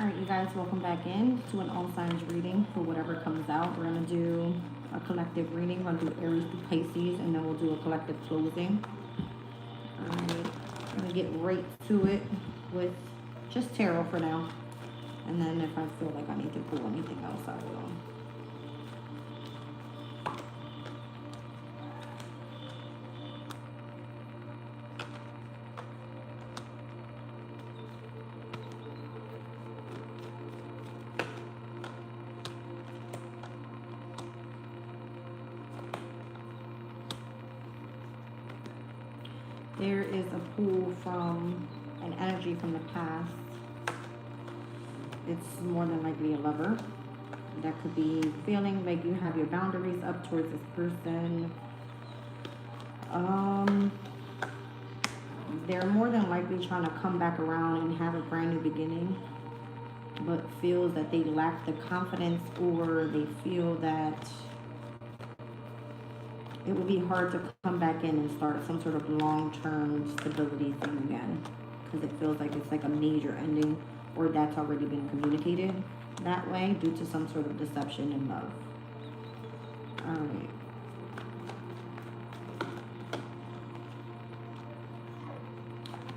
Alright, you guys, welcome back in to an all signs reading for whatever comes out. We're going to do a collective reading. We're going to do Aries to Pisces, and then we'll do a collective closing. Alright, I'm going to get right to it with just tarot for now. And then if I feel like I need to pull anything else, I will. There is a pull from an energy from the past. It's more than likely a lover. That could be feeling like you have your boundaries up towards this person. They're more than likely trying to come back around and have a brand new beginning, but feels that they lack the confidence, or they feel that it would be hard to come back in and start some sort of long-term stability thing again, because it feels like it's like a major ending, or that's already been communicated that way due to some sort of deception in love. All right.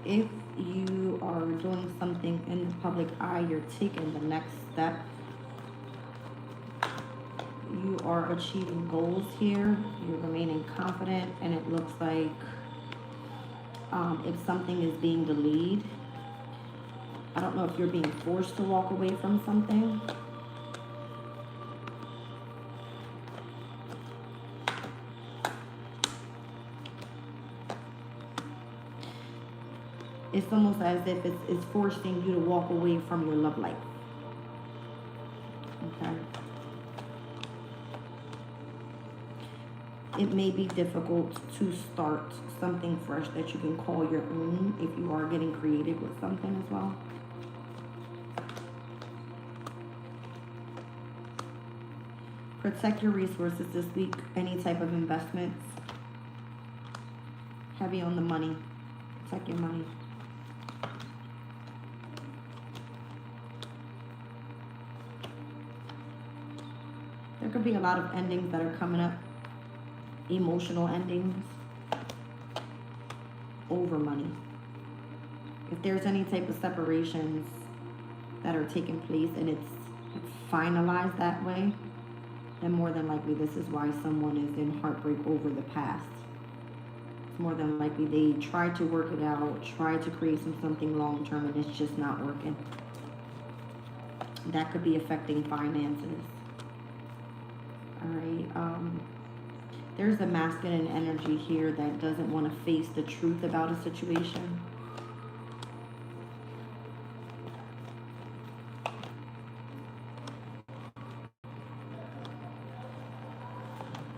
If you are doing something in the public eye, you're taking the next step. You are achieving goals here. You're remaining confident, and it looks like if something is being delayed, I don't know if you're being forced to walk away from something. It's almost as if it's forcing you to walk away from your love life. Okay. It may be difficult to start something fresh that you can call your own if you are getting creative with something as well. Protect your resources this week. Any type of investments. Heavy on the money. Protect your money. There could be a lot of endings that are coming up. Emotional endings over money. If there's any type of separations that are taking place and it's finalized that way, then more than likely this is why someone is in heartbreak over the past. It's more than likely they tried to work it out, tried to create something long term, and it's just not working. That could be affecting finances. All right. There's a masculine energy here that doesn't want to face the truth about a situation.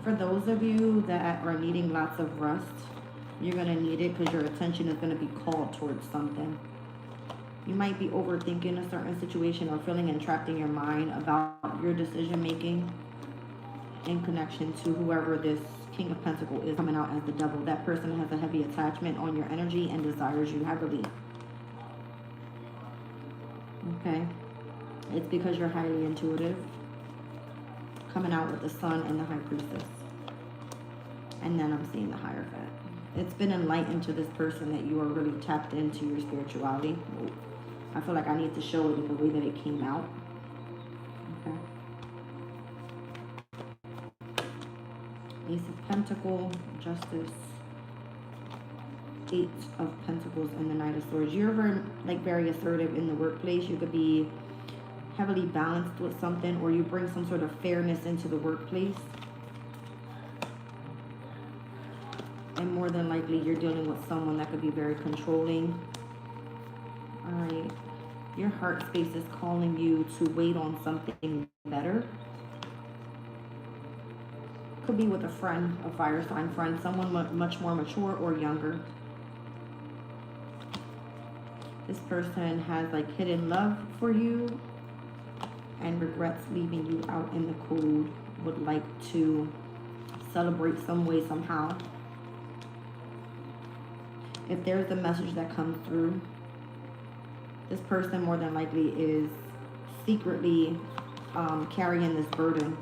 For those of you that are needing lots of rest, you're going to need it because your attention is going to be called towards something. You might be overthinking a certain situation or feeling entrapped in your mind about your decision making in connection to whoever this King of Pentacles is coming out as the devil. That person has a heavy attachment on your energy and desires you heavily. Okay? It's because you're highly intuitive. Coming out with the Sun and the High Priestess. And then I'm seeing the Hierophant. It's been enlightened to this person that you are really tapped into your spirituality. I feel like I need to show it in the way that it came out. Okay. Ace of Pentacles, Justice, Eight of Pentacles, and the Knight of Swords. You're very assertive in the workplace. You could be heavily balanced with something, or you bring some sort of fairness into the workplace. And more than likely, you're dealing with someone that could be very controlling. All right. Your heart space is calling you to wait on something better. Could be with a friend, a fire sign friend, someone much more mature or younger. This person has like hidden love for you and regrets leaving you out in the cold. Would like to celebrate some way, somehow. If there's a message that comes through, this person more than likely is secretly carrying this burden.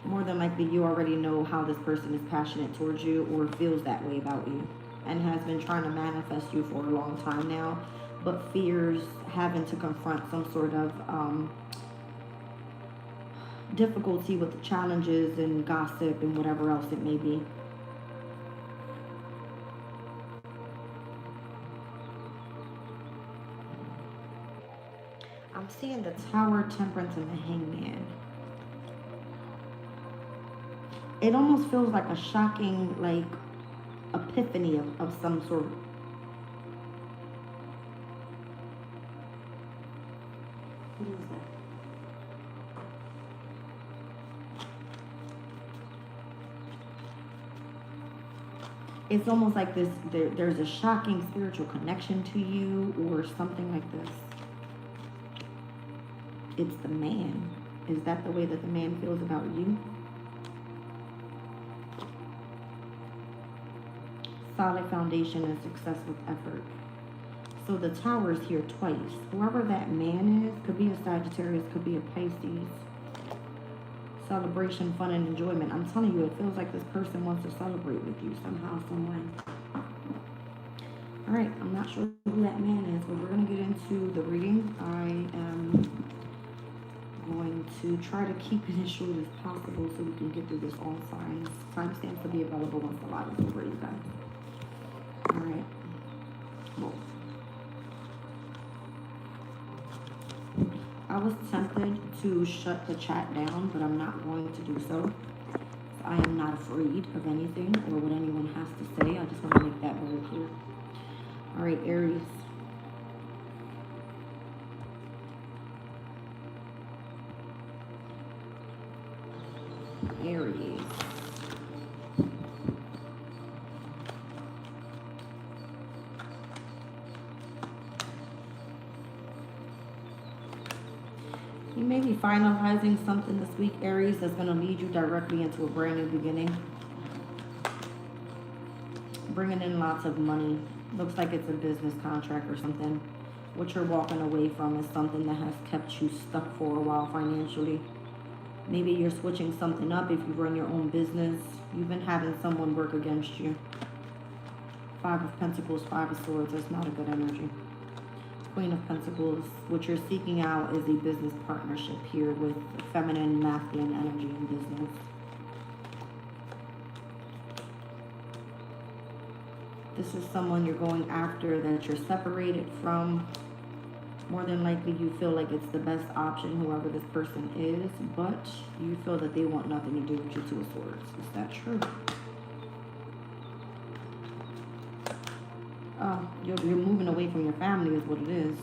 More than likely, you already know how this person is passionate towards you or feels that way about you and has been trying to manifest you for a long time now, but fears having to confront some sort of difficulty with the challenges and gossip and whatever else it may be. I'm seeing the Tower, Temperance, and the Hangman. It almost feels like a shocking, like, epiphany of some sort. What is that? It's almost like this, there's a shocking spiritual connection to you or something like this. It's the man. Is that the way that the man feels about you? Solid foundation and success with effort. So the Tower is here twice. Whoever that man is, could be a Sagittarius, could be a Pisces. Celebration, fun, and enjoyment. I'm telling you, it feels like this person wants to celebrate with you somehow, some way. All right, I'm not sure who that man is, but we're going to get into the reading. I am going to try to keep it as short as possible so we can get through this all signs. Timestamps will be available once the live is over, you guys. All right. Well, I was tempted to shut the chat down, but I'm not going to do so. I am not afraid of anything or what anyone has to say. I just want to make that very clear. All right, Aries. Aries. You may be finalizing something this week, Aries, that's going to lead you directly into a brand new beginning. Bringing in lots of money. Looks like it's a business contract or something. What you're walking away from is something that has kept you stuck for a while financially. Maybe you're switching something up if you run your own business. You've been having someone work against you. 5 of Pentacles, 5 of Swords. That's not a good energy. Queen of Pentacles. What you're seeking out is a business partnership here with feminine, masculine energy in business. This is someone you're going after that you're separated from. More than likely, you feel like it's the best option, whoever this person is, but you feel that they want nothing to do with your 2 of Swords. Is that true? You're moving away from your family is what it is.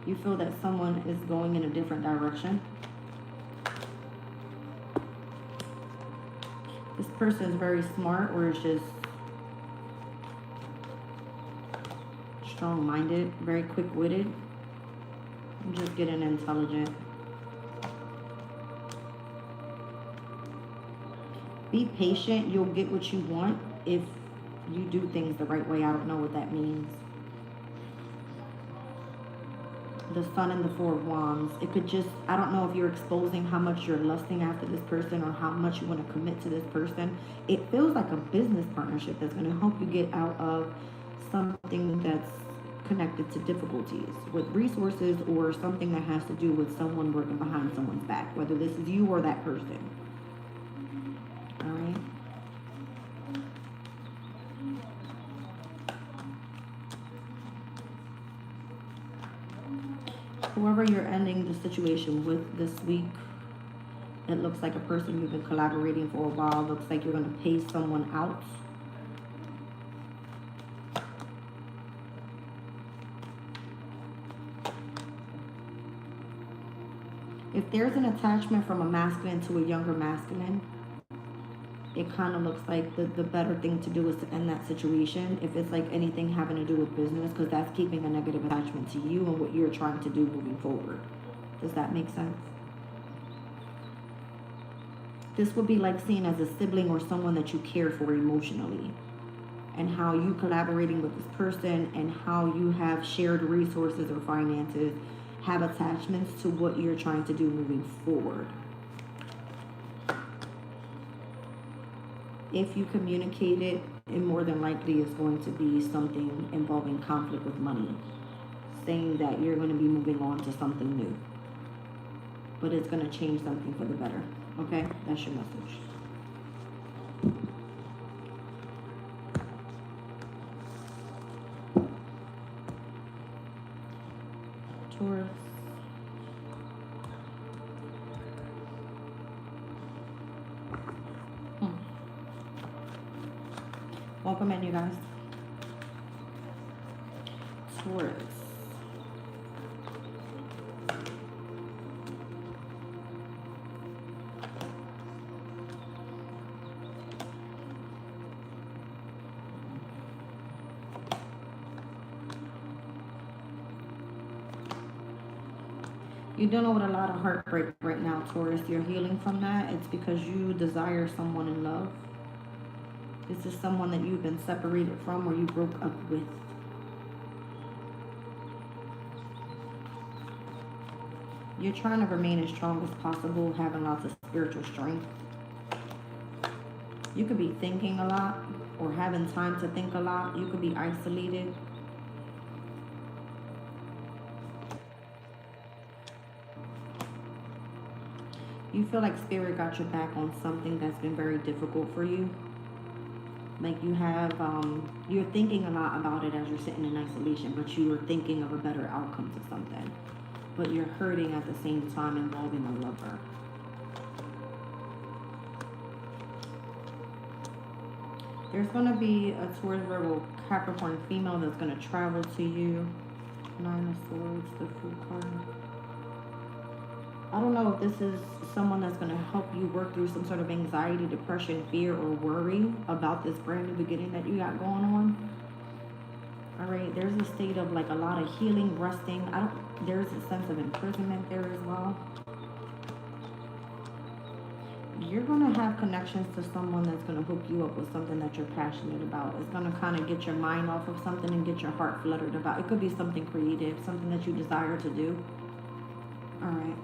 You feel that someone is going in a different direction. This person is very smart or is just strong-minded, very quick-witted. I'm just getting intelligent. Be patient. You'll get what you want if you do things the right way. I don't know what that means. The Sun and the 4 of Wands. It could just, I don't know if you're exposing how much you're lusting after this person or how much you want to commit to this person. It feels like a business partnership that's going to help you get out of something that's connected to difficulties with resources or something that has to do with someone working behind someone's back, whether this is you or that person. All right. Whoever you're ending the situation with this week, it looks like a person you've been collaborating for a while. Looks like you're going to pay someone out. If there's an attachment from a masculine to a younger masculine, it kind of looks like the better thing to do is to end that situation. If it's like anything having to do with business, because that's keeping a negative attachment to you and what you're trying to do moving forward. Does that make sense? This would be like seen as a sibling or someone that you care for emotionally. and how you collaborating with this person and how you have shared resources or finances have attachments to what you're trying to do moving forward. If you communicate it, it more than likely is going to be something involving conflict with money, saying that you're going to be moving on to something new, but it's going to change something for the better. Okay, that's your message. Taurus. Welcome in, you guys. Taurus. You're dealing with a lot of heartbreak right now, Taurus. You're healing from that. It's because you desire someone in love. This is someone that you've been separated from or you broke up with. You're trying to remain as strong as possible, having lots of spiritual strength. You could be thinking a lot or having time to think a lot. You could be isolated. You feel like Spirit got your back on something that's been very difficult for you. Like you have, you're thinking a lot about it as you're sitting in isolation, but you are thinking of a better outcome to something. But you're hurting at the same time involving a lover. There's going to be a Taurus, Virgo, Capricorn female that's going to travel to you. Nine of Swords, the Fool card. I don't know if this is someone that's going to help you work through some sort of anxiety, depression, fear, or worry about this brand new beginning that you got going on. All right, there's a state of like a lot of healing, resting. There's a sense of imprisonment there as well. You're going to have connections to someone that's going to hook you up with something that you're passionate about. It's going to kind of get your mind off of something and get your heart fluttered about. It could be something creative, something that you desire to do. All right.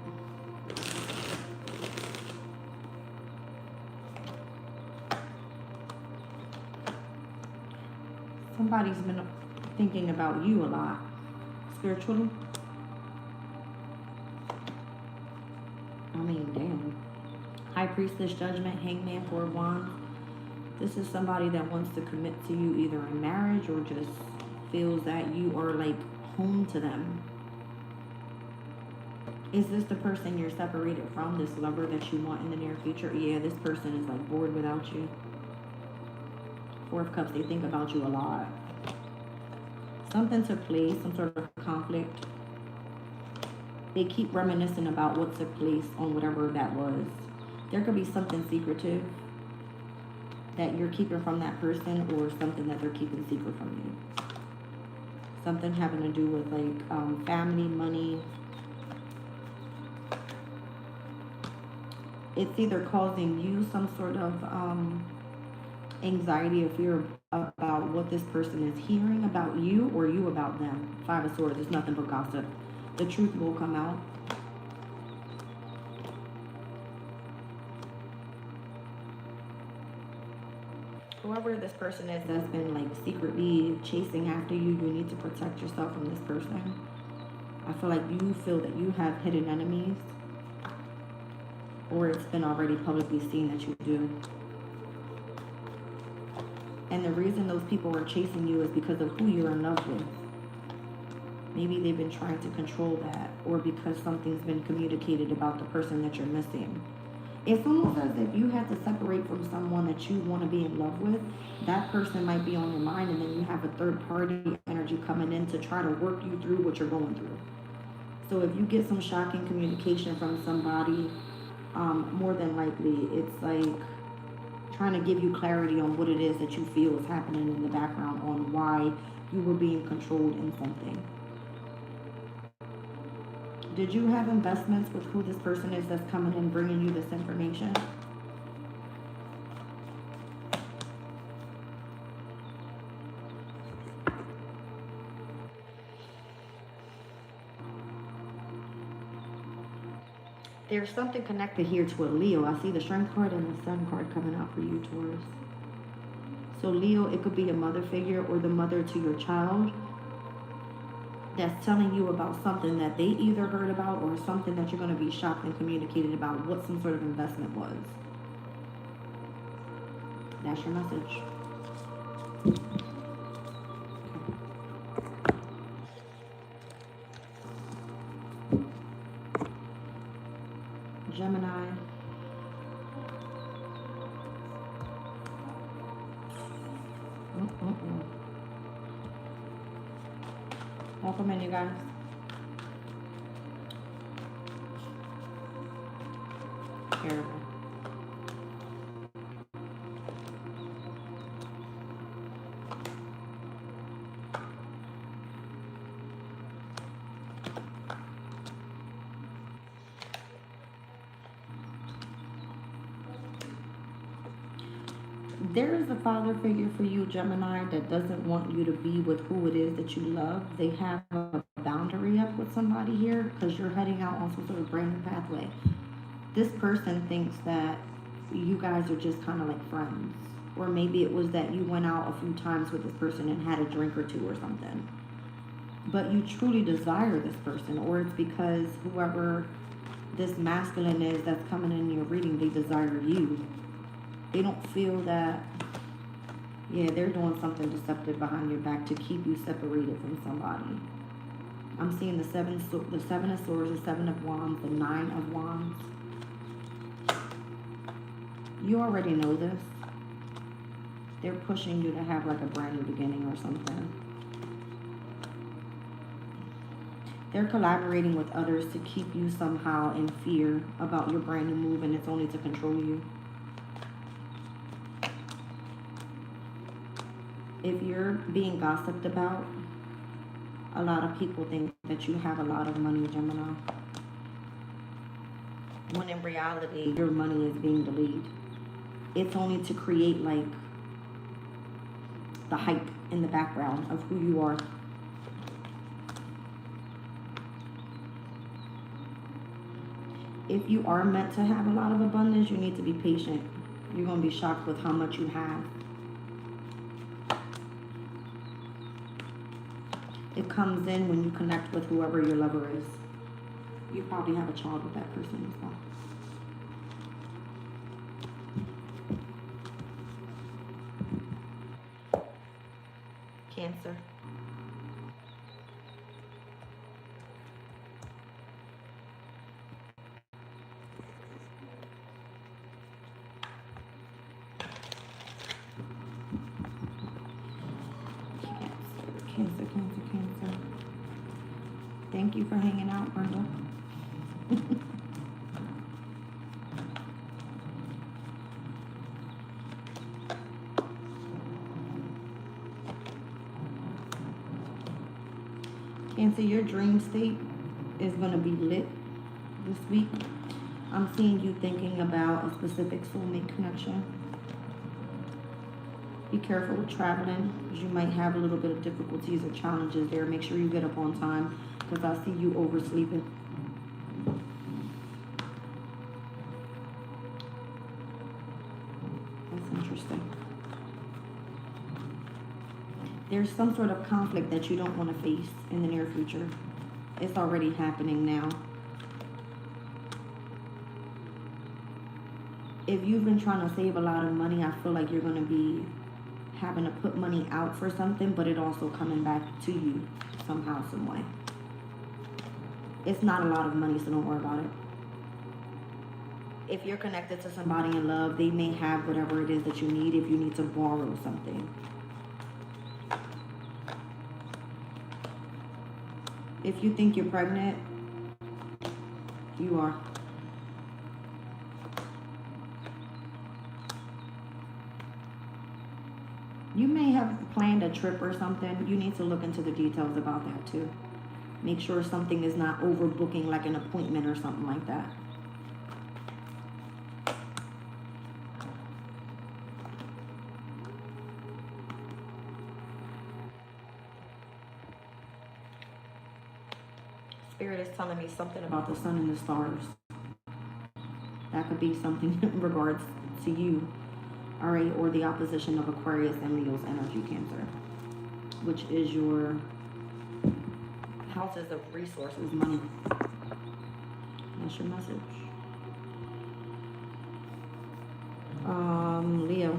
Somebody's been thinking about you a lot, spiritually. I mean, damn. High Priestess, Judgment, Hangman, Four of Wands. This is somebody that wants to commit to you either in marriage or just feels that you are like home to them. Is this the person you're separated from, this lover that you want in the near future? Yeah, this person is like bored without you. Four of Cups, they think about you a lot. Something took place, some sort of conflict. They keep reminiscing about what took place on whatever that was. There could be something secretive that you're keeping from that person or something that they're keeping secret from you. Something having to do with like family, money. It's either causing you some sort of anxiety or fear about what this person is hearing about you or you about them. Five of Swords is nothing but gossip. The truth will come out. Whoever this person is that's been like secretly chasing after you, you need to protect yourself from this person. I feel like you feel that you have hidden enemies, or it's been already publicly seen that you do. And the reason those people are chasing you is because of who you're in love with. Maybe they've been trying to control that, or because something's been communicated about the person that you're missing. It's almost as if you had to separate from someone that you want to be in love with. That person might be on your mind, and then you have a third party energy coming in to try to work you through what you're going through. So if you get some shocking communication from somebody, more than likely it's like trying to give you clarity on what it is that you feel is happening in the background, on why you were being controlled in something. Did you have investments with who this person is that's coming in bringing you this information? There's something connected here to a Leo. I see the Strength card and the Sun card coming out for you, Taurus. So Leo, it could be a mother figure or the mother to your child that's telling you about something that they either heard about or something that you're going to be shocked and communicated about what some sort of investment was. That's your message. Gemini. Welcome in, you guys. Terrible. There is a father figure for you, Gemini, that doesn't want you to be with who it is that you love. They have a boundary up with somebody here because you're heading out on some sort of brand new pathway. This person thinks that you guys are just kind of like friends. Or maybe it was that you went out a few times with this person and had a drink or two or something. But you truly desire this person. Or it's because whoever this masculine is that's coming in your reading, they desire you. They don't feel that, yeah, they're doing something deceptive behind your back to keep you separated from somebody. I'm seeing the seven of swords, the 7 of wands, the 9 of wands. You already know this. They're pushing you to have like a brand new beginning or something. They're collaborating with others to keep you somehow in fear about your brand new move, and it's only to control you. If you're being gossiped about, a lot of people think that you have a lot of money, Gemini. When in reality, your money is being delayed. It's only to create like the hype in the background of who you are. If you are meant to have a lot of abundance, you need to be patient. You're going to be shocked with how much you have. It comes in when you connect with whoever your lover is. You probably have a child with that person as well. Cancer. Cancer. Thank you for hanging out, Brenda. Cancer, your dream state is going to be lit this week. I'm seeing you thinking about a specific soulmate connection. Be careful with traveling, because you might have a little bit of difficulties or challenges there. Make sure you get up on time, because I see you oversleeping. That's interesting. There's some sort of conflict that you don't want to face in the near future. It's already happening now. If you've been trying to save a lot of money, I feel like you're going to be having to put money out for something, but it also coming back to you somehow, some way. It's not a lot of money, so don't worry about it. If you're connected to somebody in love, they may have whatever it is that you need if you need to borrow something. If you think you're pregnant, you are. You may have planned a trip or something. You need to look into the details about that too. Make sure something is not overbooking, like an appointment or something like that. Spirit is telling me something about the sun and the stars. That could be something in regards to you, all right, or the opposition of Aquarius and Leo's energy, Cancer, which is your houses of resources, money. That's your message. Leo.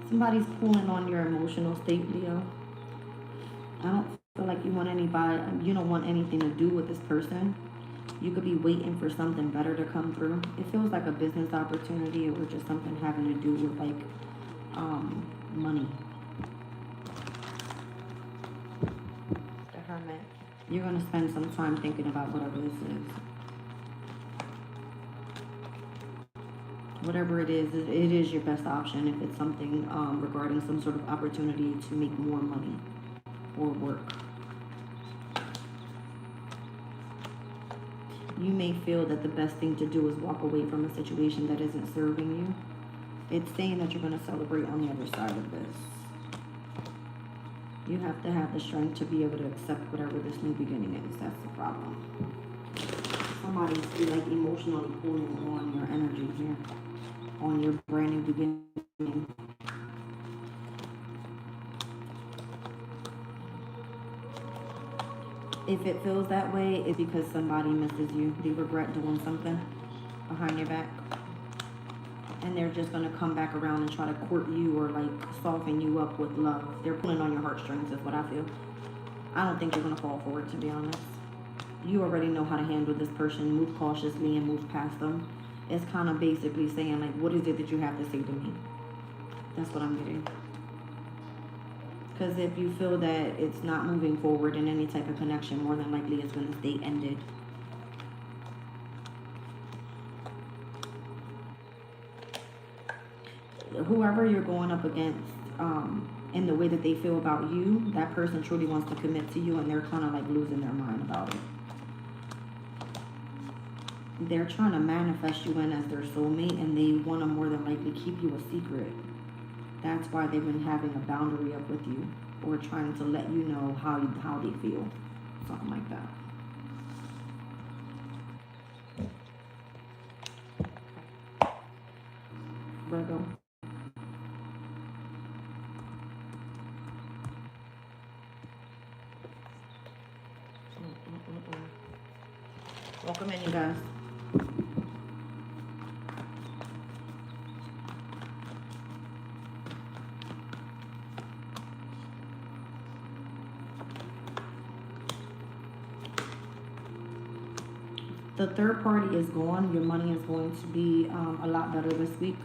Somebody's pulling on your emotional state, Leo. I don't feel like you want anybody, you don't want anything to do with this person. You could be waiting for something better to come through. It feels like a business opportunity or just something having to do with like money. The Hermit. You're going to spend some time thinking about whatever this is. Whatever it is your best option if it's something regarding some sort of opportunity to make more money or work. You may feel that the best thing to do is walk away from a situation that isn't serving you. It's saying that you're going to celebrate on the other side of this. You have to have the strength to be able to accept whatever this new beginning is. That's the problem. Somebody's like emotionally pulling on your energy here. On your brand new beginning. If it feels that way, it's because somebody misses you. They regret doing something behind your back. And they're just going to come back around and try to court you or like soften you up with love. They're pulling on your heartstrings is what I feel. I don't think you're going to fall for it, to be honest. You already know how to handle this person. Move cautiously and move past them. It's kind of basically saying, like, what is it that you have to say to me? That's what I'm getting. Because if you feel that it's not moving forward in any type of connection, more than likely it's going to stay ended. Whoever you're going up against, in the way that they feel about you, that person truly wants to commit to you and they're kind of like losing their mind about it. They're trying to manifest you in as their soulmate and they want to more than likely keep you a secret. That's why they've been having a boundary up with you or trying to let you know how they feel. Something like that. Virgo. Welcome in, you guys. The third party is gone. Your money is going to be a lot better this week.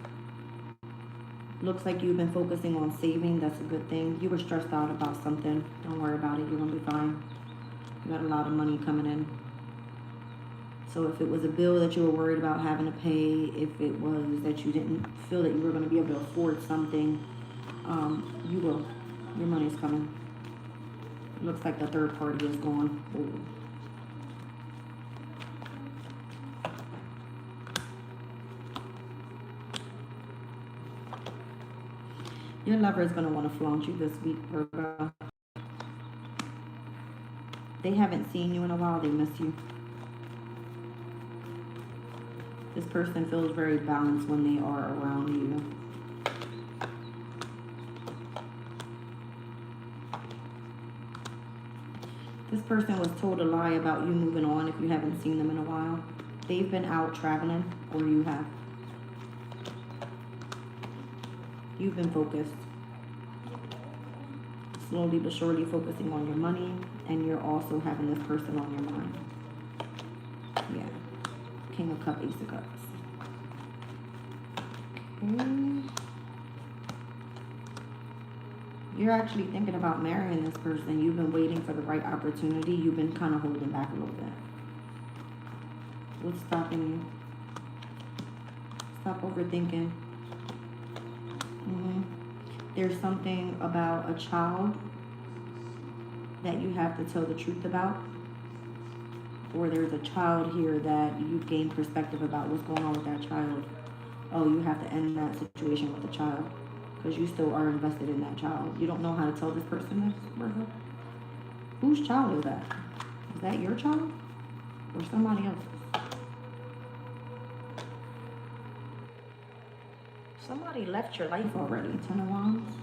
Looks like you've been focusing on saving. That's a good thing. You were stressed out about something. Don't worry about it. You're going to be fine. You got a lot of money coming in. So if it was a bill that you were worried about having to pay, if it was that you didn't feel that you were going to be able to afford something, you will. Your money's coming. Looks like the third party is gone. Ooh. Your lover is going to want to flaunt you this week, Virgo. They haven't seen you in a while. They miss you. This person feels very balanced when they are around you. This person was told a lie about you moving on if you haven't seen them in a while. They've been out traveling, or you have. You've been focused. Slowly but surely focusing on your money, and you're also having this person on your mind. Yeah. King of Cups, Ace of Cups. Okay. You're actually thinking about marrying this person. You've been waiting for the right opportunity. You've been kind of holding back a little bit. What's stopping you? Stop overthinking. There's something about a child that you have to tell the truth about. Or there's a child here that you've gained perspective about what's going on with that child. Oh, you have to end that situation with the child because you still are invested in that child. You don't know how to tell this person this, Virgo? Whose child is that? Is that your child or somebody else's? Somebody left your life already. 10 of Wands.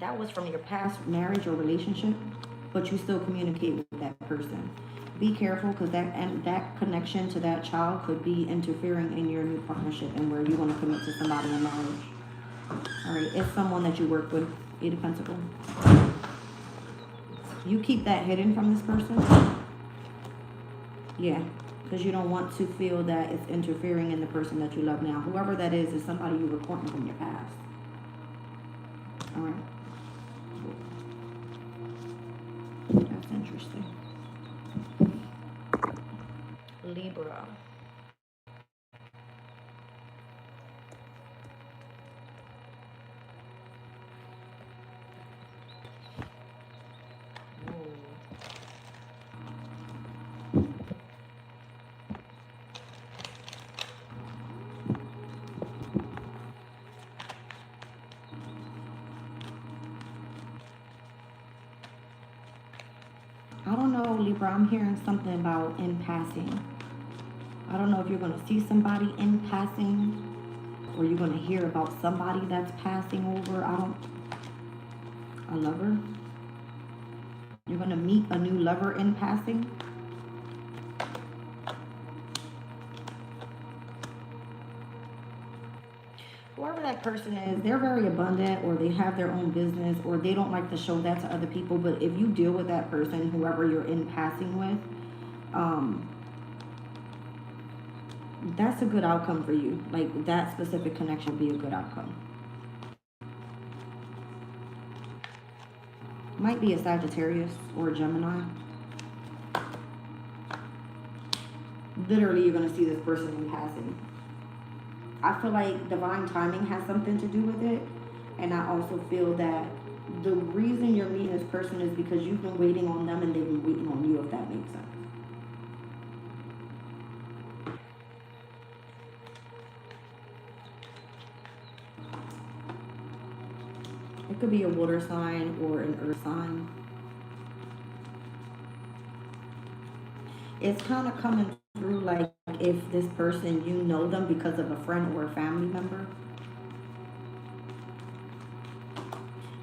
That was from your past marriage or relationship, but you still communicate with that person. Be careful, because that connection to that child could be interfering in your new partnership and where you want to commit to somebody in marriage. All right, it's someone that you work with. 8 of Pentacles. You keep that hidden from this person. Yeah, because you don't want to feel that it's interfering in the person that you love now. Whoever that is somebody you were courting from your past. All right. That's interesting. Libra. I don't know, Libra, I'm hearing something about in passing. I don't know if you're going to see somebody in passing or you're going to hear about somebody that's passing over. A lover. You're going to meet a new lover in passing. Whoever that person is, they're very abundant, or they have their own business, or they don't like to show that to other people. But if you deal with that person, whoever you're in passing with, that's a good outcome for you. Like, that specific connection will be a good outcome. Might be a Sagittarius or a Gemini. Literally, you're going to see this person in passing. I feel like divine timing has something to do with it. And I also feel that the reason you're meeting this person is because you've been waiting on them and they've been waiting on you, if that makes sense. It could be a water sign or an earth sign. It's kind of coming through like if this person, you know them because of a friend or a family member.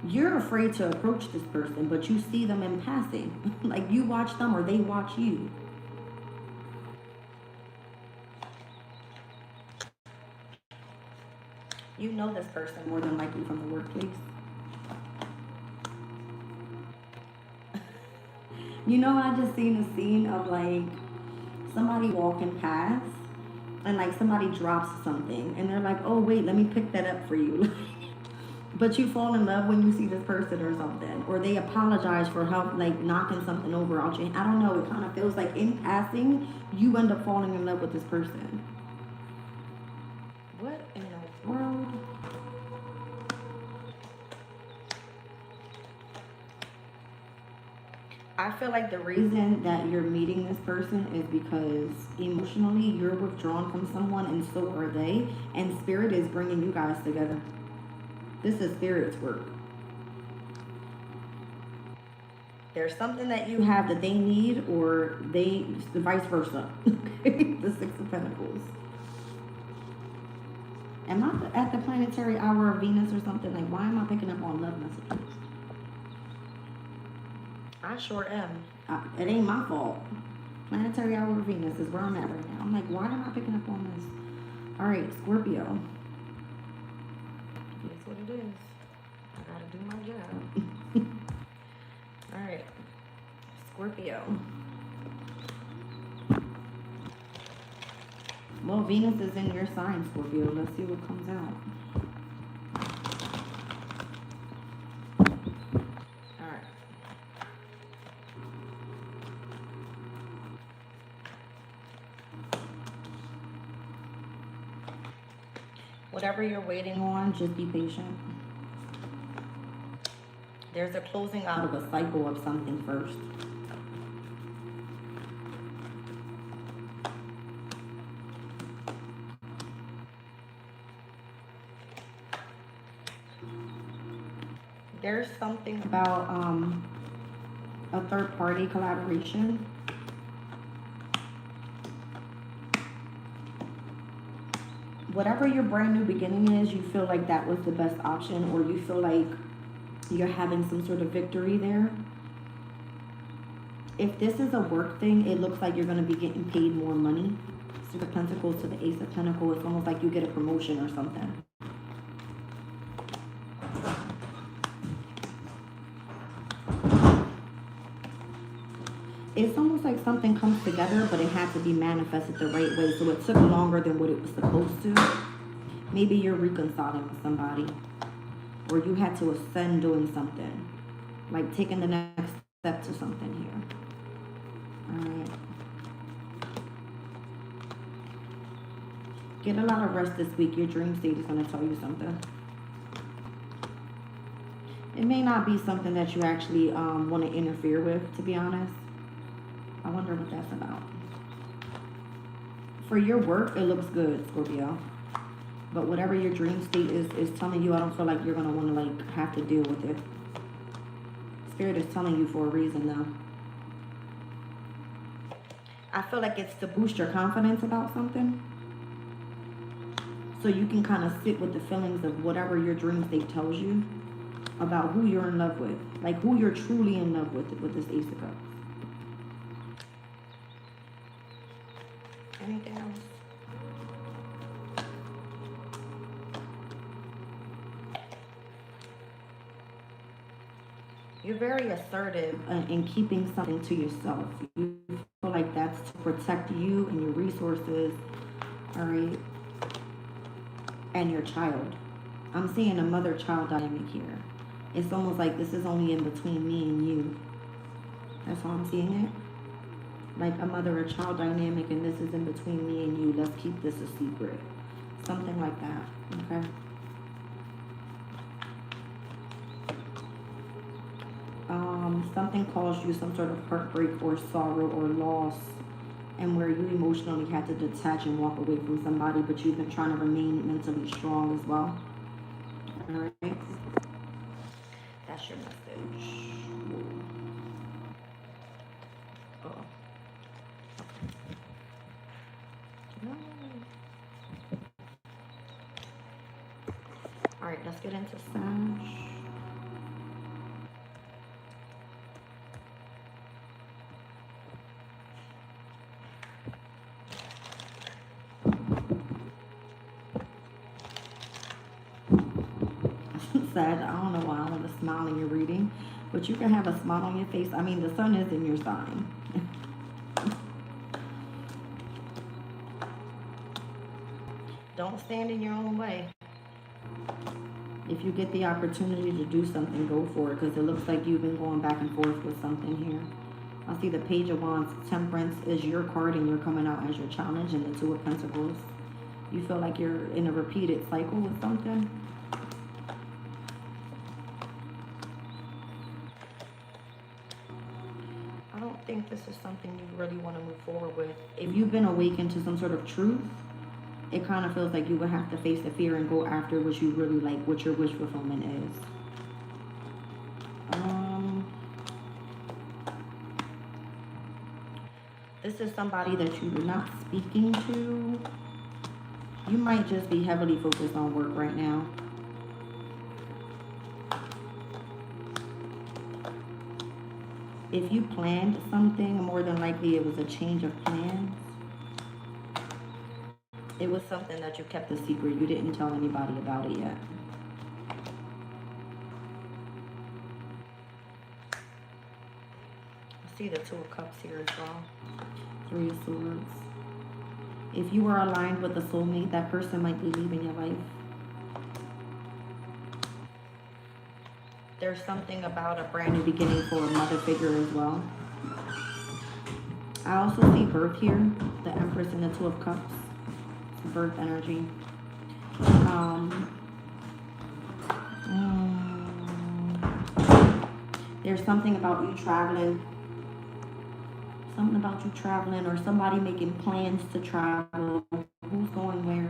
You're afraid to approach this person, but you see them in passing. Like you watch them or they watch you. You know this person more than likely from the workplace. You know, I just seen a scene of like somebody walking past and like somebody drops something and they're like, oh wait, let me pick that up for you. But you fall in love when you see this person or something, or they apologize for help, like knocking something over out your hand. I don't know, it kind of feels like in passing you end up falling in love with this person. What in the world? I feel like the reason that you're meeting this person is because emotionally you're withdrawn from someone and so are they. And Spirit is bringing you guys together. This is Spirit's work. There's something that you have that they need, or they, vice versa. The 6 of Pentacles. Am I at the planetary hour of Venus or something? Like, why am I picking up on love messages? I sure am. It ain't my fault. Planetary hour of Venus is where I'm at right now. I'm like, why am I picking up on this? All right, Scorpio. That's what it is. I gotta do my job. All right, Scorpio. Well, Venus is in your sign, Scorpio. Let's see what comes out. Whatever you're waiting on, just be patient. There's a closing out of a cycle of something first. There's something about a third party collaboration. Whatever your brand new beginning is, you feel like that was the best option, or you feel like you're having some sort of victory there. If this is a work thing, it looks like you're going to be getting paid more money. So the Pentacles to the Ace of Pentacles, it's almost like you get a promotion or something. It's almost like something comes together, but it had to be manifested the right way. So it took longer than what it was supposed to. Maybe you're reconciling with somebody, or you had to ascend doing something, like taking the next step to something here. All right. Get a lot of rest this week. Your dream state is going to tell you something. It may not be something that you actually want to interfere with, to be honest. I wonder what that's about. For your work, it looks good, Scorpio. But whatever your dream state is telling you, I don't feel like you're going to want to like have to deal with it. Spirit is telling you for a reason, though. I feel like it's to boost your confidence about something. So you can kind of sit with the feelings of whatever your dream state tells you about who you're in love with. Like who you're truly in love with this Ace of Cups. Anything else? You're very assertive in keeping something to yourself. You feel like that's to protect you and your resources, all right, and your child. I'm seeing a mother-child dynamic here. It's almost like this is only in between me and you. That's how I'm seeing it. Like a mother or child dynamic, and this is in between me and you. Let's keep this a secret. Something like that, okay? Something caused you some sort of heartbreak or sorrow or loss, and where you emotionally had to detach and walk away from somebody, but you've been trying to remain mentally strong as well. All right? That's your message. Oh. All right, let's get into Sag. Sag, I don't know why I want to smile in your reading, but you can have a smile on your face. I mean, the sun is in your sign. Don't stand in your own way. If you get the opportunity to do something, go for it, because it looks like you've been going back and forth with something here. I see the Page of Wands. Temperance is your card, and you're coming out as your challenge, and the Two of Pentacles. You feel like you're in a repeated cycle with something. I don't think this is something you really want to move forward with. If you've been awakened to some sort of truth, it kind of feels like you would have to face the fear and go after what you really like, what your wish fulfillment is. This is somebody that you're not speaking to. You might just be heavily focused on work right now. If you planned something, more than likely it was a change of plans. It was something that you kept a secret. You didn't tell anybody about it yet. I see the Two of Cups here as well. Three of Swords. If you are aligned with a soulmate, that person might be leaving your life. There's something about a brand new beginning for a mother figure as well. I also see birth here. The Empress and the Two of Cups. Birth energy. There's something about you traveling. Something about you traveling, or somebody making plans to travel. Who's going where?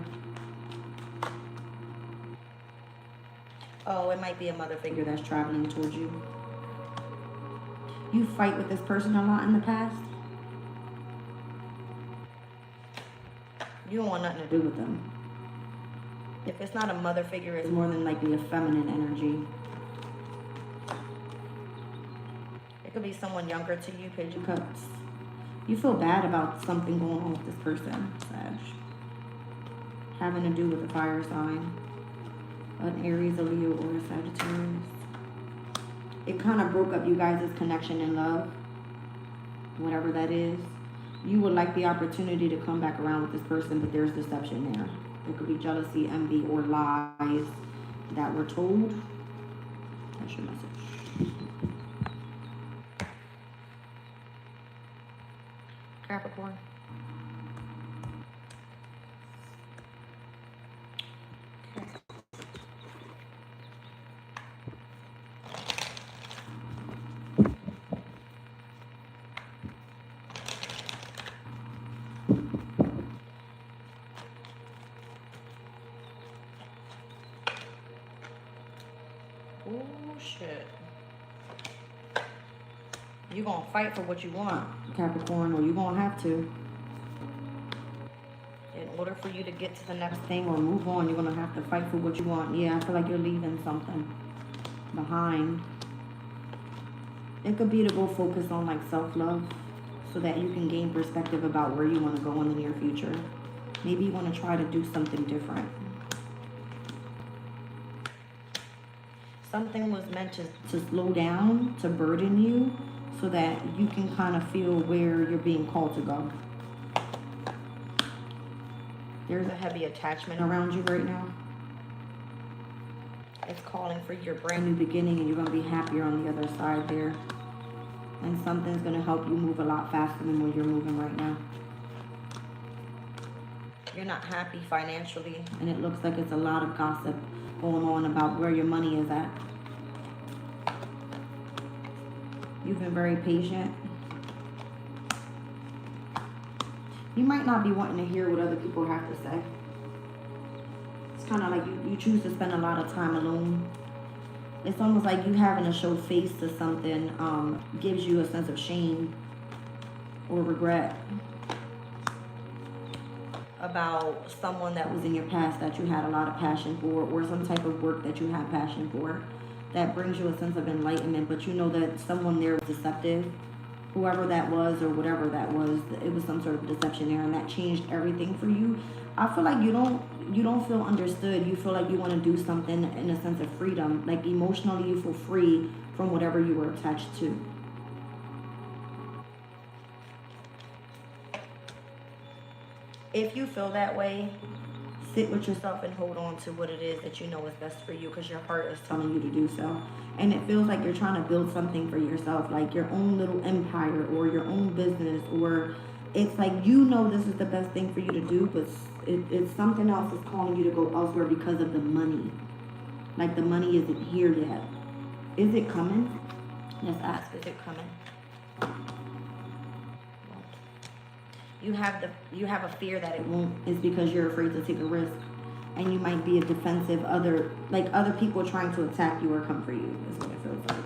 Oh, it might be a mother figure that's traveling towards you. You fight with this person a lot in the past. You don't want nothing to do with them. If it's not a mother figure, it's more than likely a feminine energy. It could be someone younger to you, Page of Cups. You feel bad about something going on with this person, Sag. Having to do with a fire sign. An Aries, a Leo, or a Sagittarius. It kind of broke up you guys' connection in love. Whatever that is. You would like the opportunity to come back around with this person, but there's deception there. There could be jealousy, envy, or lies that were told. That's your message. Capricorn. Oh, shit. You're going to fight for what you want, Capricorn, or you're going to have to. In order for you to get to the next thing or move on, you're going to have to fight for what you want. Yeah, I feel like you're leaving something behind. It could be to go focus on like self-love so that you can gain perspective about where you want to go in the near future. Maybe you want to try to do something different. Something was meant to slow down, to burden you, so that you can kind of feel where you're being called to go. There's a heavy attachment around you right now. It's calling for your brand new beginning, and you're going to be happier on the other side there. And something's going to help you move a lot faster than where you're moving right now. You're not happy financially, and it looks like it's a lot of gossip going on about where your money is at. You've been very patient. You might not be wanting to hear what other people have to say. It's kind of like you choose to spend a lot of time alone. It's almost like you having to show face to something gives you a sense of shame or regret about someone that was in your past that you had a lot of passion for, or some type of work that you had passion for. That brings you a sense of enlightenment, but you know that someone there was deceptive. Whoever that was or whatever that was, it was some sort of deception there, and that changed everything for you. I feel like you don't feel understood. You feel like you want to do something in a sense of freedom. Like emotionally you feel free from whatever you were attached to. If you feel that way, sit with yourself and hold on to what it is that you know is best for you, because your heart is telling you to do so. And it feels like you're trying to build something for yourself, like your own little empire or your own business, or it's like you know this is the best thing for you to do, but it's something else is calling you to go elsewhere because of the money. Like the money isn't here yet. Is it coming? Let's ask, is it coming? You have a fear that it won't, is because you're afraid to take a risk, and you might be a defensive other people trying to attack you or come for you is what it feels like.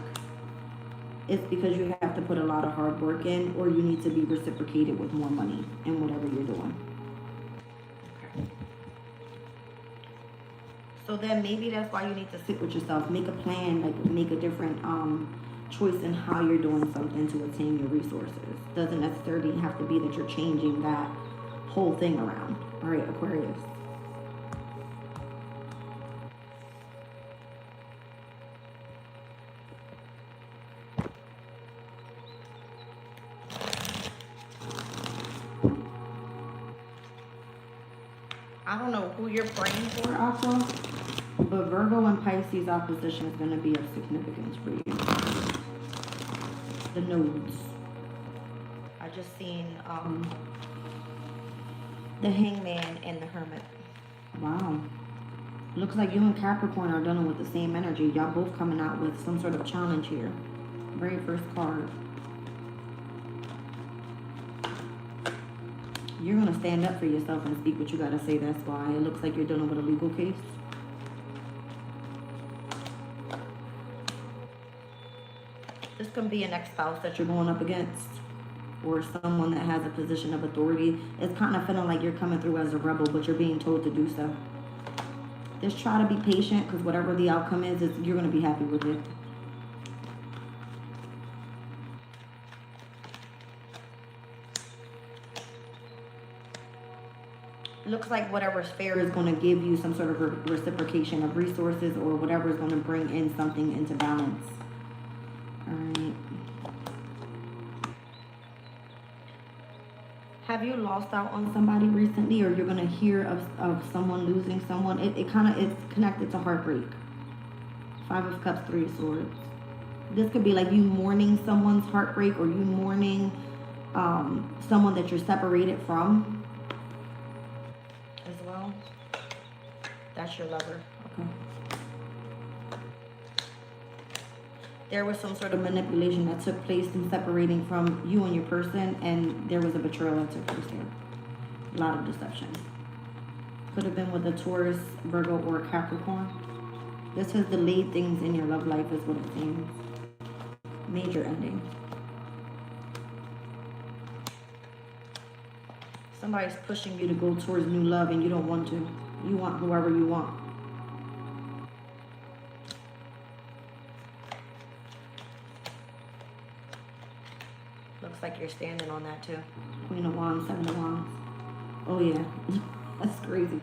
It's because you have to put a lot of hard work in, or you need to be reciprocated with more money in whatever you're doing. Okay. So then maybe that's why you need to sit with yourself, make a plan, like make a different choice in how you're doing something to attain your resources. Doesn't necessarily have to be that you're changing that whole thing around. All right, Aquarius. I don't know who you're praying for, Aqua, but Virgo and Pisces opposition is going to be of significance for you. The nodes. I just seen the Hangman and the Hermit. Wow. Looks like you and Capricorn are dealing with the same energy. Y'all both coming out with some sort of challenge here. Very first card. You're going to stand up for yourself and speak what you got to say. That's why. It looks like you're dealing with a legal case. This can be an ex-spouse that you're going up against, or someone that has a position of authority. It's kind of feeling like you're coming through as a rebel, but you're being told to do so. Just try to be patient, because whatever the outcome is, you're going to be happy with it. Looks like whatever's fair is going to give you some sort of reciprocation of resources, or whatever is going to bring in something into balance. All right. Have you lost out on somebody recently, or you're going to hear of someone losing someone? It's connected to heartbreak. 5 of Cups, 3 of Swords. This could be like you mourning someone's heartbreak, or you mourning someone that you're separated from as well. That's your lover. Okay. There was some sort of manipulation that took place in separating from you and your person, and there was a betrayal that took place there. A lot of deception. Could have been with a Taurus, Virgo, or a Capricorn. This has delayed things in your love life is what it seems. Major ending. Somebody's pushing you to go towards new love and you don't want to. You want whoever you want. Looks like you're standing on that too. Queen of Wands, 7 of Wands. Oh yeah, that's crazy.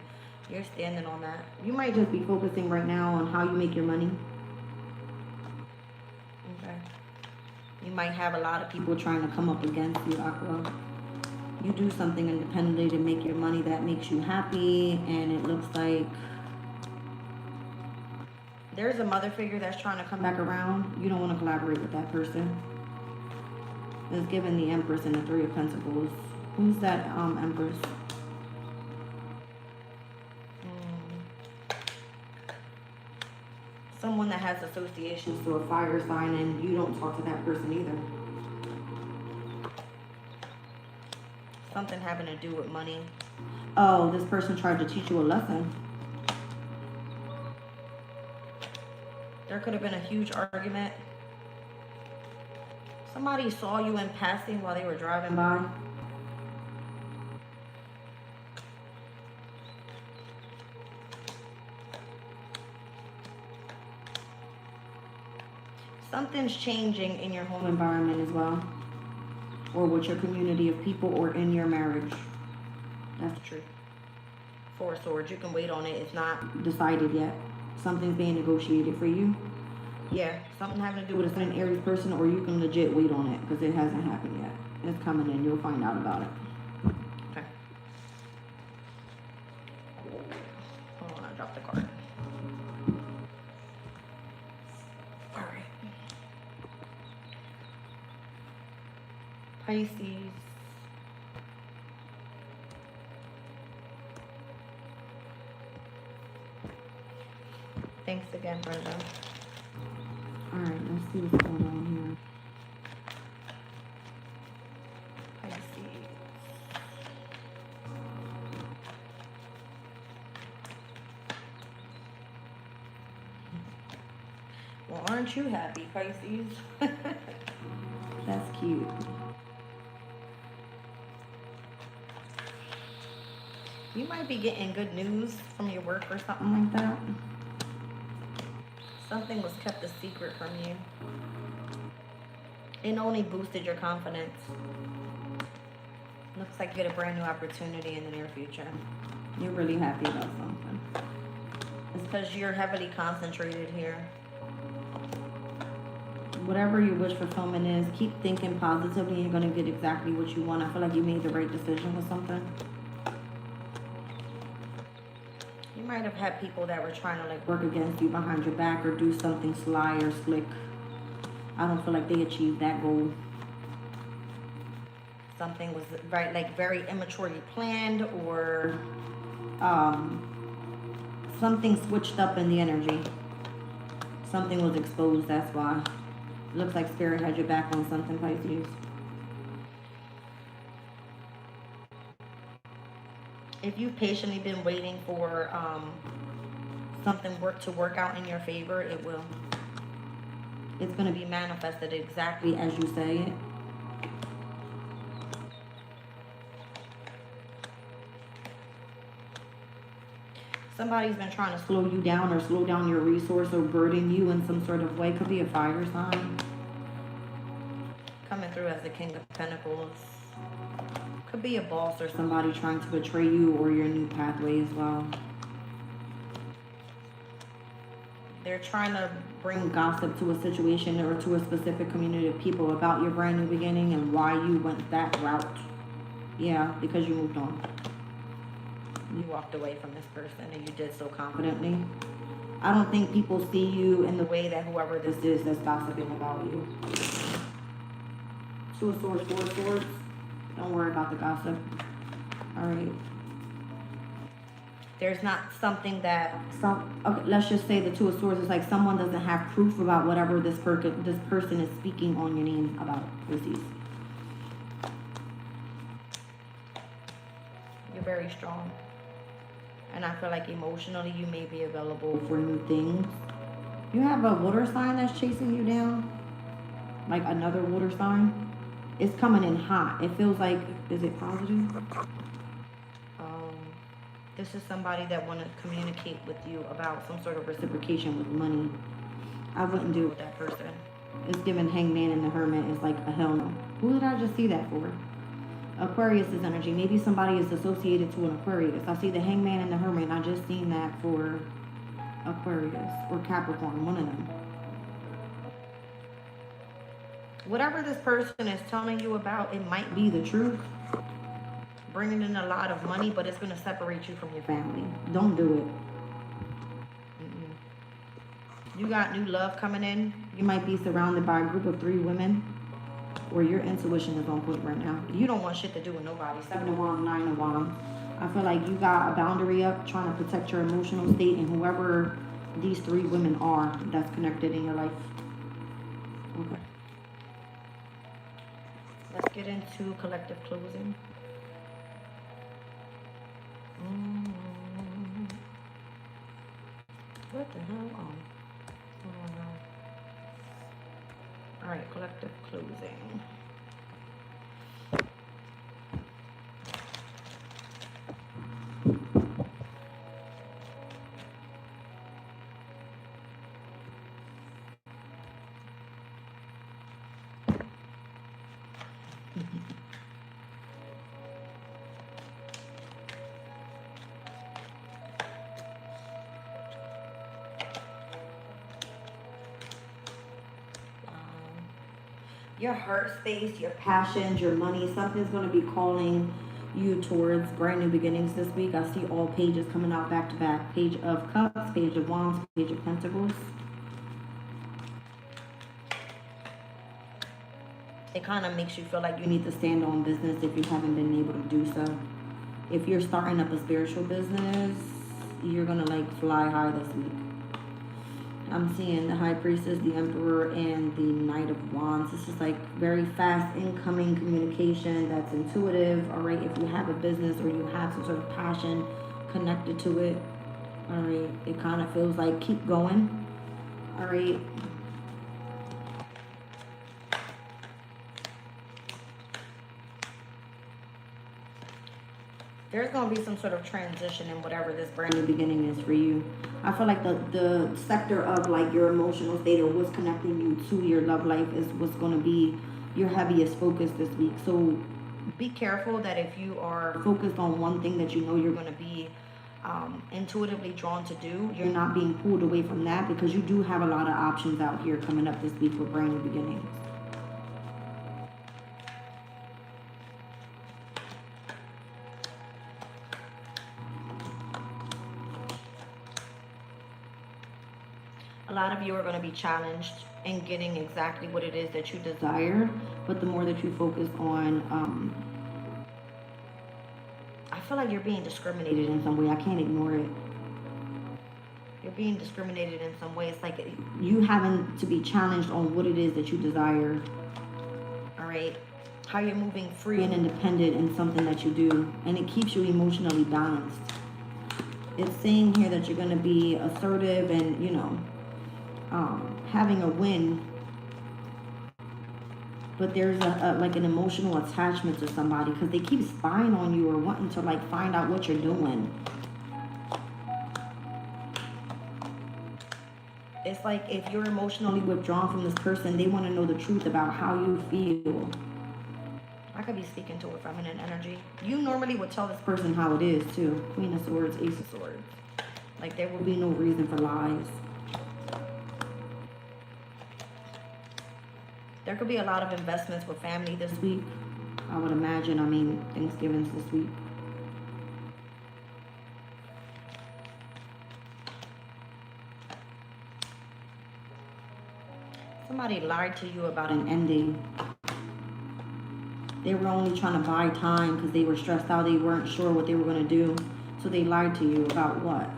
You're standing on that. You might just be focusing right now on how you make your money. Okay. You might have a lot of people trying to come up against you, Aqua. You do something independently to make your money that makes you happy, and it looks like there's a mother figure that's trying to come back around. You don't want to collaborate with that person. It's given the Empress and the 3 of Pentacles. Who's that Empress? Someone that has associations to a fire sign, and you don't talk to that person either. Something having to do with money. Oh, this person tried to teach you a lesson. There could have been a huge argument. Somebody saw you in passing while they were driving by. Something's changing in your home environment as well, or with your community of people, or in your marriage. That's true. 4 of Swords. You can wait on it. It's not decided yet. Something's being negotiated for you. Yeah, something having to do with an Aries person, or you can legit wait on it because it hasn't happened yet. It's coming in. You'll find out about it. Okay. Hold on, I dropped the card. All right. Pisces. Thanks again, Brenda. Alright, let's see what's going on here. Pisces. Well, aren't you happy, Pisces? That's cute. You might be getting good news from your work or something like that. Something was kept a secret from you. It only boosted your confidence. Looks like you get a brand new opportunity in the near future. You're really happy about something. It's because you're heavily concentrated here. Whatever your wish fulfillment is, keep thinking positively. You're going to get exactly what you want. I feel like you made the right decision with something. You might have had people that were trying to like work against you behind your back, or do something sly or slick. I don't feel like they achieved that goal. Something was very immaturely planned, or Something switched up in the energy. Something was exposed, that's why. It looks like Spirit had your back on something, Pisces. If you've patiently been waiting for something to work out in your favor, it will. It's going to be manifested exactly as you say it. Somebody's been trying to slow you down or slow down your resource or burden you in some sort of way. Could be a fire sign. Coming through as the King of Pentacles. Could be a boss or somebody trying to betray you or your new pathway as well. They're trying to bring gossip to a situation or to a specific community of people about your brand new beginning and why you went that route. Yeah, because you moved on. You walked away from this person and you did so confidently. I don't think people see you in the way that whoever this is that's gossiping about you. Two of Swords, Four of Swords. Don't worry about the gossip. Alright. There's not something that okay, let's just say the Two of Swords is like someone doesn't have proof about whatever this person is speaking on your name about. Pisces. You're very strong. And I feel like emotionally you may be available for new things. You have a water sign that's chasing you down. Like another water sign. It's coming in hot. It feels like, is it positive? This is somebody that want to communicate with you about some sort of reciprocation with money. I wouldn't deal with that person. It's given Hangman and the Hermit is like a hell no. Who did I just see that for? Aquarius is energy. Maybe somebody is associated to an Aquarius. I see the Hangman and the Hermit, and I just seen that for Aquarius or Capricorn, one of them. Whatever this person is telling you about, it might be the truth. Bringing in a lot of money, but it's going to separate you from your family. Don't do it. You got new love coming in. You might be surrounded by a group of 3 women. Or your intuition is on point right now. You don't want shit to do with nobody. 7 of Wands, 9 of Wands. I feel like you got a boundary up trying to protect your emotional state and whoever these 3 women are that's connected in your life. Okay. Let's get into collective closing. What the hell? Oh no. Alright, collective closing. Your heart space, your passions, your money, something's going to be calling you towards brand new beginnings this week. I see all pages coming out back to back. Page of Cups, Page of Wands, Page of Pentacles. It kind of makes you feel like you need to stand on business if you haven't been able to do so. If you're starting up a spiritual business, you're going to like fly high this week. I'm seeing the High Priestess, the Emperor, and the Knight of Wands. This is like very fast incoming communication that's intuitive. All right, if you have a business or you have some sort of passion connected to it, all right, it kind of feels like keep going. All right. There's going to be some sort of transition in whatever this brand new beginning is for you. I feel like the sector of like your emotional state or what's connecting you to your love life is what's going to be your heaviest focus this week. So be careful that if you are focused on one thing that you know you're going to be intuitively drawn to do, you're not being pulled away from that, because you do have a lot of options out here coming up this week for brand new beginnings. A lot of you are going to be challenged in getting exactly what it is that you desire, but the more that you focus on, I feel like you're being discriminated in some way. I can't ignore it. You're being discriminated in some way. It's like you having to be challenged on what it is that you desire. All right. How you're moving free and independent in something that you do. And it keeps you emotionally balanced. It's saying here that you're going to be assertive and, you know, having a win. But there's like an emotional attachment to somebody because they keep spying on you or wanting to like find out what you're doing. It's like if you're emotionally withdrawn from this person, they want to know the truth about how you feel. I could be speaking to a feminine energy. You normally would tell this person how it is too. Queen of Swords, Ace of Swords. Like there will be no reason for lies. There could be a lot of investments with family this week. I would imagine. I mean, Thanksgiving's this week. Somebody lied to you about an ending. They were only trying to buy time because they were stressed out. They weren't sure what they were going to do. So they lied to you about what?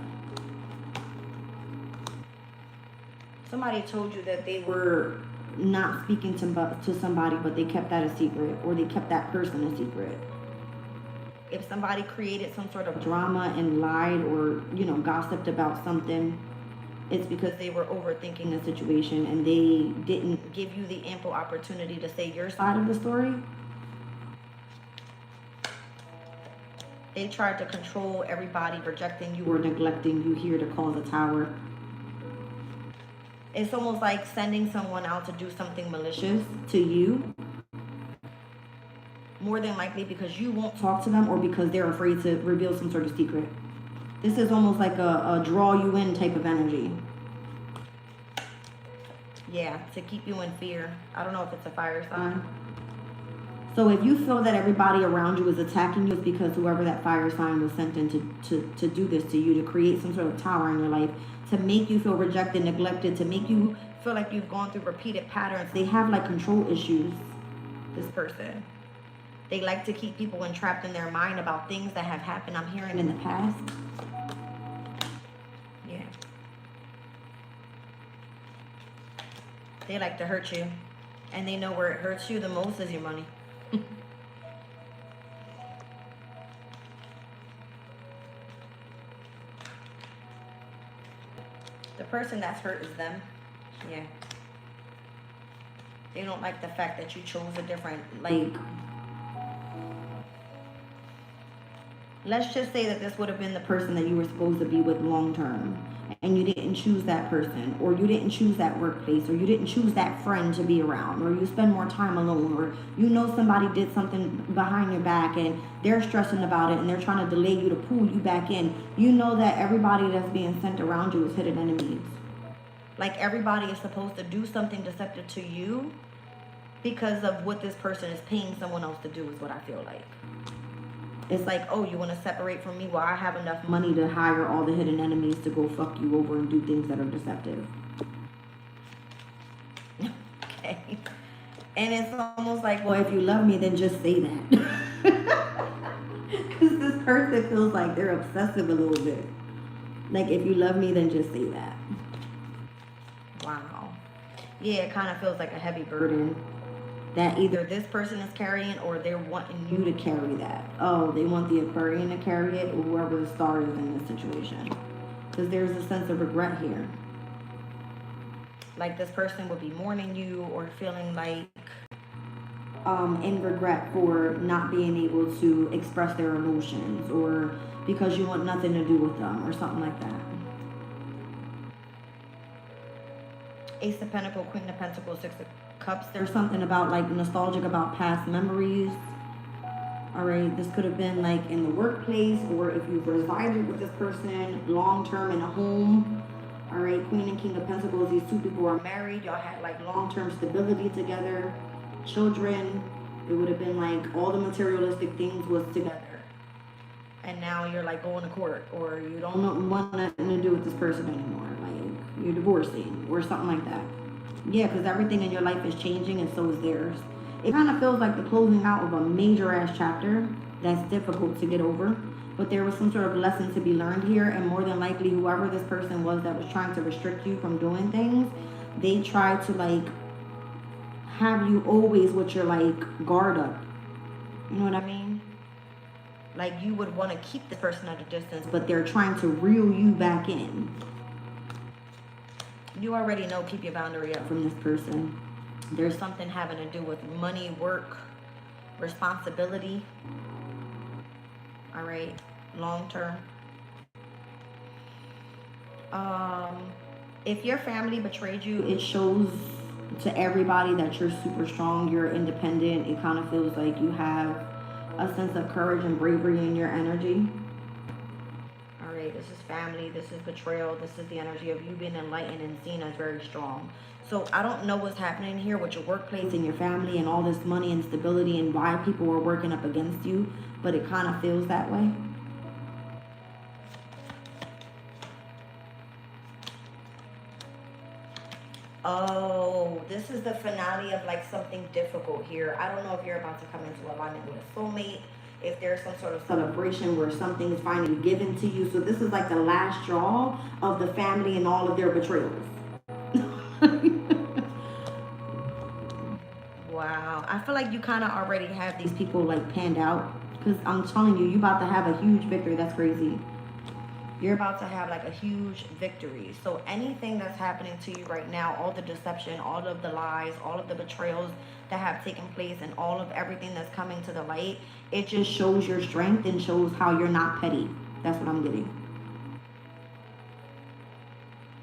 Somebody told you that they were not speaking to somebody, but they kept that a secret, or they kept that person a secret. If somebody created some sort of drama and lied or, you know, gossiped about something, it's because they were overthinking the situation and they didn't give you the ample opportunity to say your side of the story. They tried to control everybody, rejecting you or neglecting you here to cause a tower. It's almost like sending someone out to do something malicious to you. More than likely because you won't talk to them or because they're afraid to reveal some sort of secret. This is almost like a draw you in type of energy. Yeah, to keep you in fear. I don't know if it's a fire sign. So if you feel that everybody around you is attacking you, it's because whoever that fire sign was sent in to do this to you, to create some sort of tower in your life, to make you feel rejected, neglected, to make you feel like you've gone through repeated patterns. They have like control issues, this person. They like to keep people entrapped in their mind about things that have happened, I'm hearing, in the past. Yeah. They like to hurt you. And they know where it hurts you the most is your money. The person that's hurt is them. Yeah. They don't like the fact that you chose a different, like, let's just say that this would have been the person that you were supposed to be with long term, and you didn't choose that person, or you didn't choose that workplace, or you didn't choose that friend to be around, or you spend more time alone, or you know somebody did something behind your back and they're stressing about it and they're trying to delay you to pull you back in. You know that everybody that's being sent around you is hidden enemies. Like everybody is supposed to do something deceptive to you because of what this person is paying someone else to do, is what I feel like. It's like, oh, you want to separate from me? Well, I have enough money to hire all the hidden enemies to go fuck you over and do things that are deceptive. Okay. And it's almost like, well, if you love me, then just say that. Because this person feels like they're obsessive a little bit. Like, if you love me, then just say that. Wow. Yeah, it kind of feels like a heavy burden that either this person is carrying or they're wanting you to carry that. Oh, they want the Aquarian to carry it, or whoever the star is in this situation. Because there's a sense of regret here. Like this person would be mourning you or feeling like in regret for not being able to express their emotions, or because you want nothing to do with them or something like that. Ace of Pentacles, Queen of Pentacles, Six of Cups. There's something about like nostalgic about past memories. All right, this could have been like in the workplace, or if you've resided with this person long term in a home. All right, Queen and King of Pentacles, these two people are married. Y'all had like long-term stability together, children. It would have been like all the materialistic things was together. And now you're like going to court, or you don't want nothing to do with this person anymore. Like you're divorcing or something like that. Yeah, because everything in your life is changing and so is theirs. It kind of feels like the closing out of a major ass chapter that's difficult to get over. but there was some sort of lesson to be learned here, and more than likely whoever this person was that was trying to restrict you from doing things, they tried to like have you always with your like guard up. You know what I mean? Like you would want to keep the person at a distance, but they're trying to reel you back in. You already know, keep your boundary up from this person. There's something having to do with money, work, responsibility. All right, long term. If your family betrayed you, it shows to everybody that you're super strong, you're independent. It kind of feels like you have a sense of courage and bravery in your energy. All right, this is family, this is betrayal, this is the energy of you being enlightened and seen as very strong. So I don't know what's happening here with your workplace and your family and all this money and stability and why people were working up against you, but it kind of feels that way. Oh, this is the finale of like something difficult here. I don't know if you're about to come into alignment with a soulmate, if there's some sort of celebration where something is finally given to you. So this is like the last straw of the family and all of their betrayals. Wow. I feel like you kind of already have these people like panned out, because I'm telling you, you're about to have a huge victory. That's crazy. You're about to have like a huge victory. So anything that's happening to you right now, all the deception, all of the lies, all of the betrayals that have taken place, and all of everything that's coming to the light, it just shows your strength and shows how you're not petty. That's what I'm getting.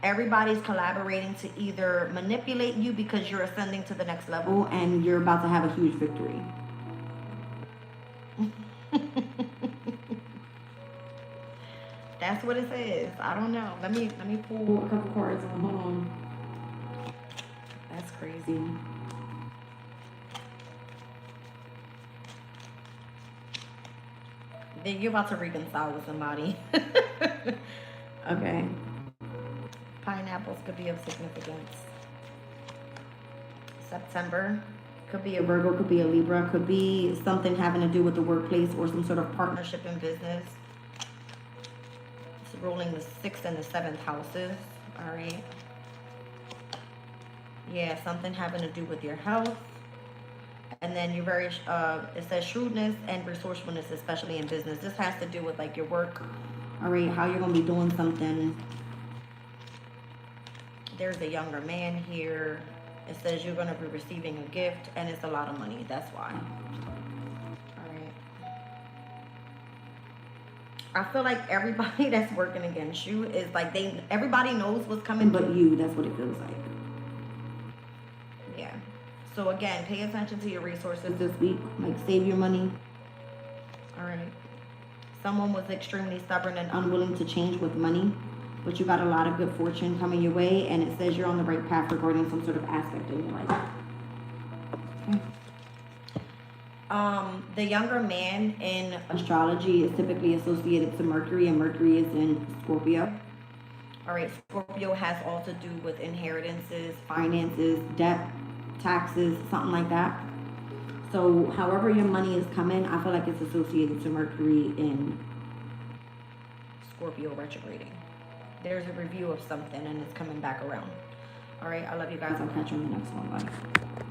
Everybody's collaborating to either manipulate you because you're ascending to the next level, and you're about to have a huge victory. That's what it says. I don't know. Let me pull a couple cards. Hold on. That's crazy. Then you're about to reconcile with somebody. Okay. Pineapples could be of significance. September. Could be a Virgo, could be a Libra, could be something having to do with the workplace or some sort of partnership in business. Ruling the 6th and the 7th houses. All right. Yeah, something having to do with your health. And then you're very, it says shrewdness and resourcefulness, especially in business. This has to do with like your work. All right, how you're going to be doing something. There's a younger man here. It says you're going to be receiving a gift, and it's a lot of money. That's why. I feel like everybody that's working against you is like everybody knows what's coming but you. That's what it feels like. Yeah. So again, pay attention to your resources this week. Like save your money. All right. Someone was extremely stubborn and unwilling to change with money, but you got a lot of good fortune coming your way, and it says you're on the right path regarding some sort of aspect in your life. Okay. The younger man in astrology is typically associated to Mercury, and Mercury is in Scorpio. All right, Scorpio has all to do with inheritances, finances, debt, taxes, something like that. So however your money is coming, I feel like it's associated to Mercury in Scorpio retrograding. There's a review of something and it's coming back around. All right, I love you guys. I'll catch you on the next one. Bye.